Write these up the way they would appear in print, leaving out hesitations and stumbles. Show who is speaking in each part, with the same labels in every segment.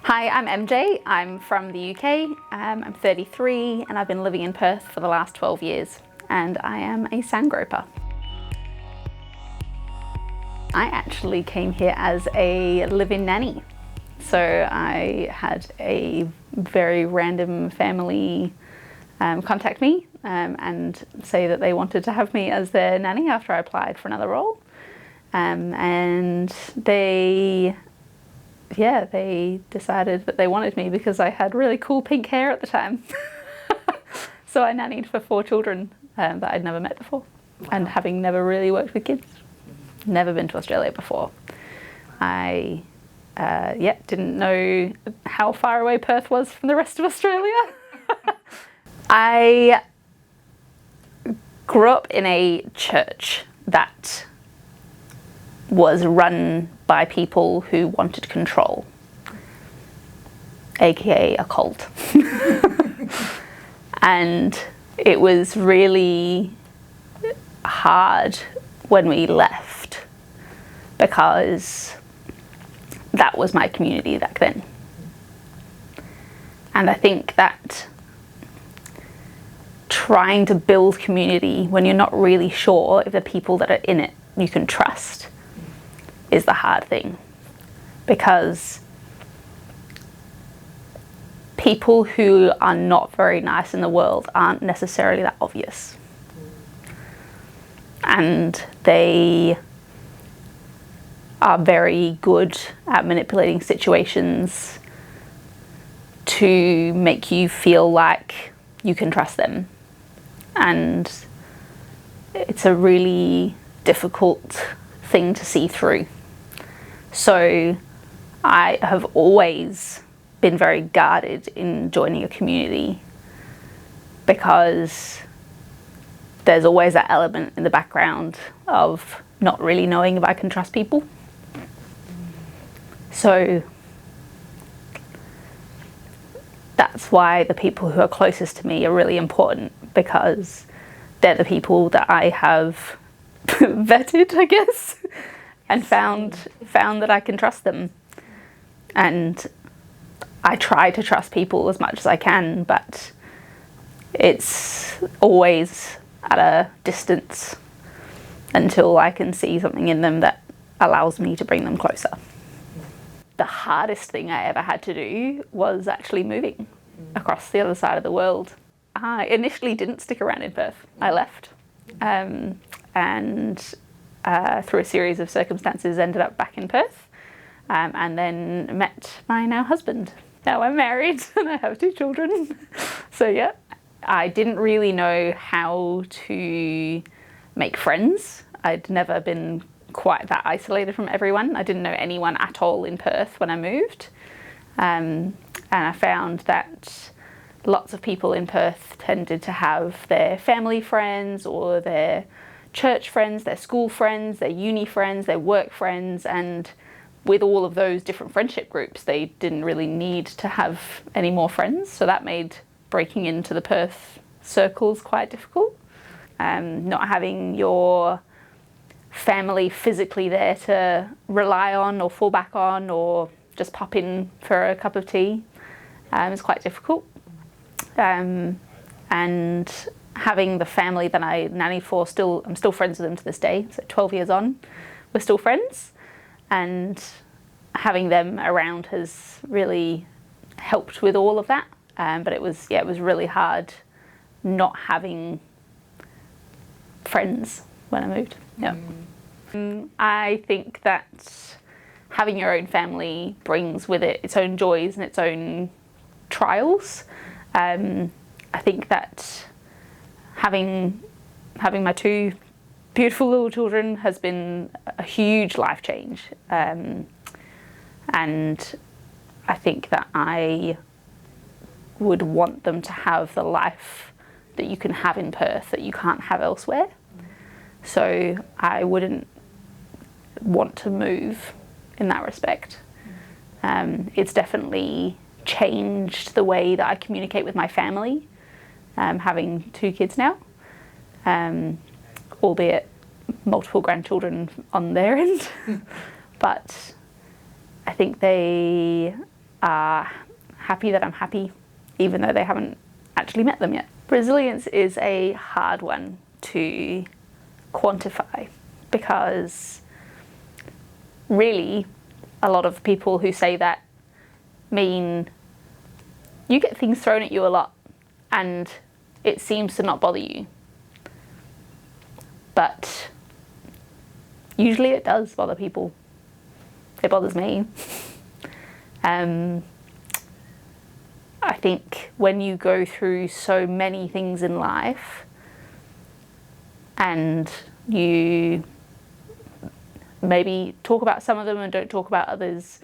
Speaker 1: Hi, I'm MJ. I'm from the UK. I'm 33 and I've been living in Perth for the last 12 years, and I am a Sandgroper. I actually came here as a live-in nanny. So I had a very random family contact me and say that they wanted to have me as their nanny after I applied for another role. And they decided that they wanted me because I had really cool pink hair at the time. So I nannied for 4 children that I'd never met before. Wow. And having never really worked with kids, never been to Australia before. I didn't know how far away Perth was from the rest of Australia. I grew up in a church that was run by people who wanted control, aka a cult. And it was really hard when we left because that was my community back then. And I think that trying to build community when you're not really sure if the people that are in it you can trust is the hard thing, because people who are not very nice in the world aren't necessarily that obvious, and they are very good at manipulating situations to make you feel like you can trust them, and it's a really difficult thing to see through. So I have always been very guarded in joining a community because there's always that element in the background of not really knowing if I can trust people. So that's why the people who are closest to me are really important, because they're the people that I have vetted, I guess, and found that I can trust them. And I try to trust people as much as I can, but it's always at a distance until I can see something in them that allows me to bring them closer. The hardest thing I ever had to do was actually moving across the other side of the world. I initially didn't stick around in Perth. I left, and through a series of circumstances ended up back in Perth, and then met my now husband. Now I'm married and I have 2 children. So yeah, I didn't really know how to make friends. I'd never been quite that isolated from everyone. I didn't know anyone at all in Perth when I moved, and I found that lots of people in Perth tended to have their family friends or their church friends, their school friends, their uni friends, their work friends, and with all of those different friendship groups, they didn't really need to have any more friends. So that made breaking into the Perth circles quite difficult. Not having your family physically there to rely on or fall back on or just pop in for a cup of tea is quite difficult. And having the family that I nannied for, I'm still friends with them to this day. So 12 years on, we're still friends, and having them around has really helped with all of that. But it was really hard not having friends when I moved. Yeah. I think that having your own family brings with it its own joys and its own trials. I think that having my 2 beautiful little children has been a huge life change, and I think that I would want them to have the life that you can have in Perth that you can't have elsewhere. So I wouldn't want to move in that respect. It's definitely changed the way that I communicate with my family, having 2 kids now, albeit multiple grandchildren on their end. But I think they are happy that I'm happy, even though they haven't actually met them yet. Resilience is a hard one to quantify, because really a lot of people who say that mean you get things thrown at you a lot and it seems to not bother you. But usually it does bother people. It bothers me. I think when you go through so many things in life and you maybe talk about some of them and don't talk about others,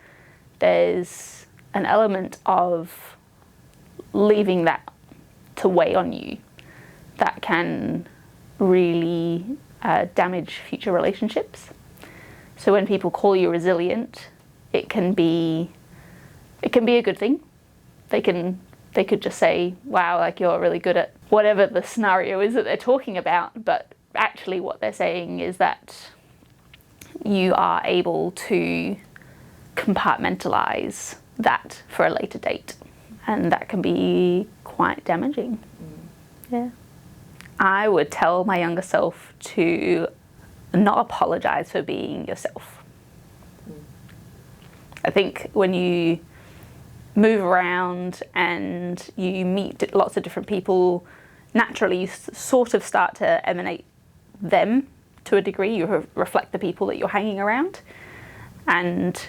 Speaker 1: there's an element of leaving that to weigh on you that can really damage future relationships. So when people call you resilient, it can be a good thing. They could just say, wow, like you're really good at whatever the scenario is that they're talking about, but actually what they're saying is that you are able to compartmentalize that for a later date, and that can be quite damaging. Yeah. I would tell my younger self to not apologize for being yourself. I think when you move around and you meet lots of different people, naturally you sort of start to emanate them to a degree. You reflect the people that you're hanging around. And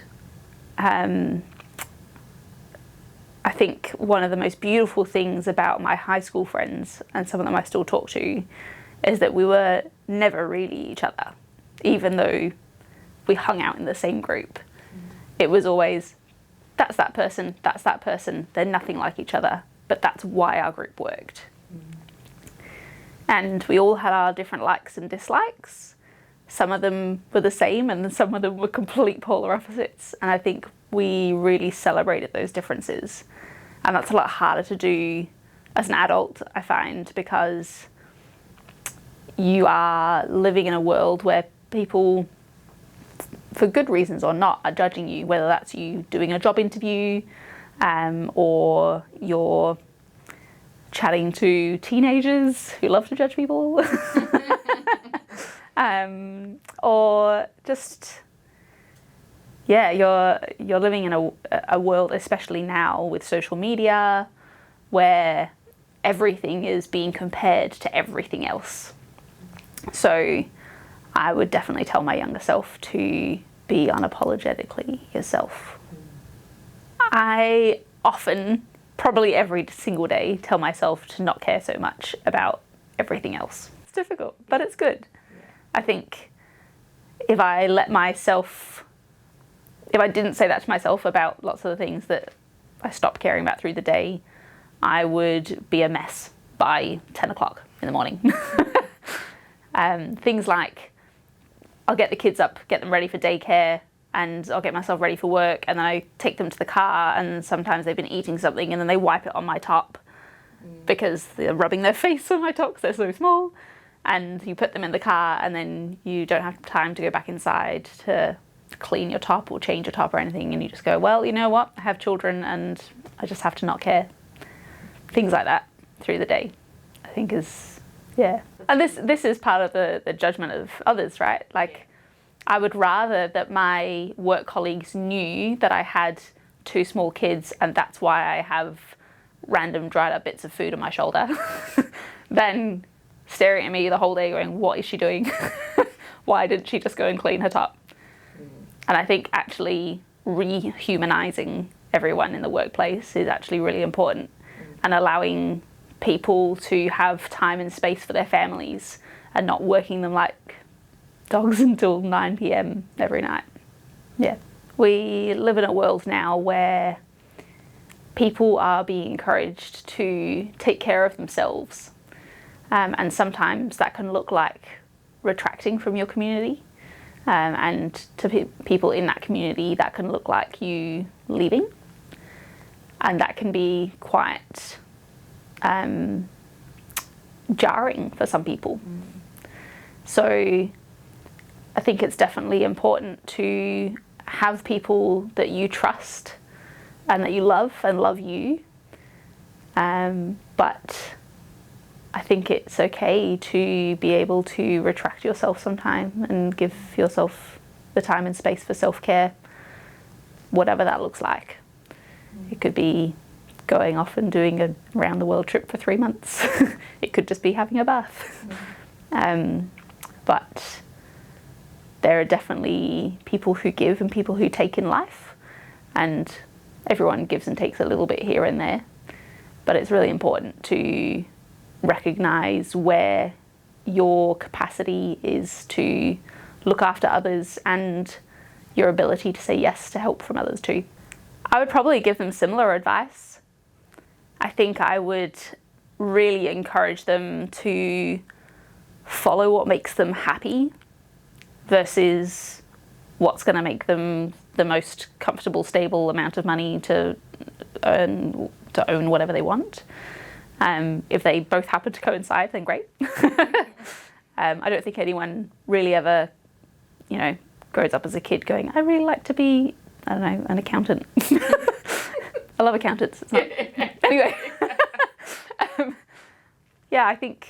Speaker 1: I think one of the most beautiful things about my high school friends, and some of them I still talk to, is that we were never really each other, even though we hung out in the same group. It was always, that's that person, they're nothing like each other, but that's why our group worked. And we all had our different likes and dislikes. Some of them were the same and some of them were complete polar opposites. And I think we really celebrated those differences. And that's a lot harder to do as an adult, I find, because you are living in a world where people, for good reasons or not, are judging you, whether that's you doing a job interview or you're chatting to teenagers who love to judge people or just, yeah, you're living in a world, especially now with social media, where everything is being compared to everything else. So I would definitely tell my younger self to be unapologetically yourself. I often, probably every single day, tell myself to not care so much about everything else. It's difficult, but it's good. I think if I didn't say that to myself about lots of the things that I stopped caring about through the day, I would be a mess by 10 o'clock in the morning. Things like, I'll get the kids up, get them ready for daycare, and I'll get myself ready for work, and then I take them to the car, and sometimes they've been eating something and then they wipe it on my top because they're rubbing their face on my top because they're so small. And you put them in the car and then you don't have time to go back inside to clean your top or change your top or anything, and you just go, well, you know what, I have children and I just have to not care. Things like that through the day, I think is, yeah. And this is part of the judgment of others, right? Like, I would rather that my work colleagues knew that I had 2 small kids and that's why I have random dried up bits of food on my shoulder than staring at me the whole day going, what is she doing? Why didn't she just go and clean her top? And I think actually rehumanizing everyone in the workplace is actually really important, and allowing people to have time and space for their families and not working them like dogs until 9 p.m. every night. Yeah. We live in a world now where people are being encouraged to take care of themselves. And sometimes that can look like retracting from your community. And to people in that community, that can look like you leaving. And that can be quite jarring for some people. So I think it's definitely important to have people that you trust and that you love and love you. But I think it's okay to be able to retract yourself sometime and give yourself the time and space for self-care, whatever that looks like. It could be going off and doing a round the world trip for 3 months. It could just be having a bath. But there are definitely people who give and people who take in life, and everyone gives and takes a little bit here and there. But it's really important to recognize where your capacity is to look after others and your ability to say yes to help from others too. I would probably give them similar advice. I think I would really encourage them to follow what makes them happy versus what's going to make them the most comfortable, stable amount of money to own whatever they want. If they both happen to coincide, then great. I don't think anyone really ever, grows up as a kid going, I really like to be, I don't know, an accountant. I love accountants. It's not. Anyway. Yeah, I think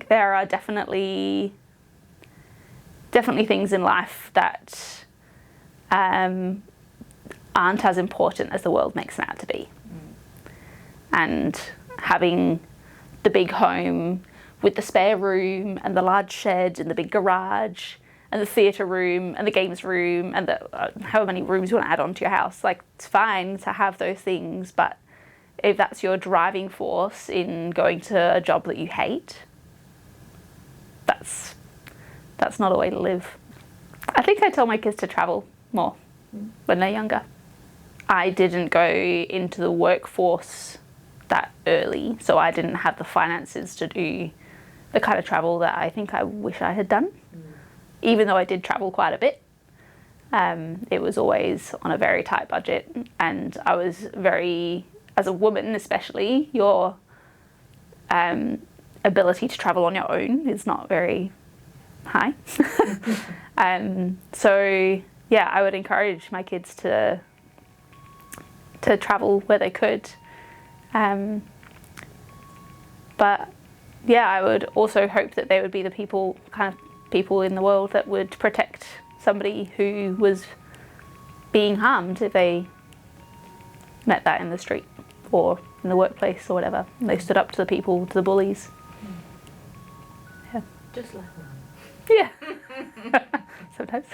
Speaker 1: there are definitely things in life that aren't as important as the world makes them out to be. And having the big home with the spare room and the large shed and the big garage and the theatre room and the games room and the however many rooms you want to add on to your house, like, it's fine to have those things, but if that's your driving force in going to a job that you hate, that's not a way to live. I think I tell my kids to travel more when they're younger. I didn't go into the workforce that early, so I didn't have the finances to do the kind of travel that I think I wish I had done. Even though I did travel quite a bit, it was always on a very tight budget, and I was very, as a woman especially, your ability to travel on your own is not very high. So yeah, I would encourage my kids to travel where they could. But yeah, I would also hope that they would be the people in the world that would protect somebody who was being harmed if they met that in the street or in the workplace or whatever. And they stood up to the people, to the bullies. Yeah.
Speaker 2: Just like mum.
Speaker 1: Yeah. Sometimes.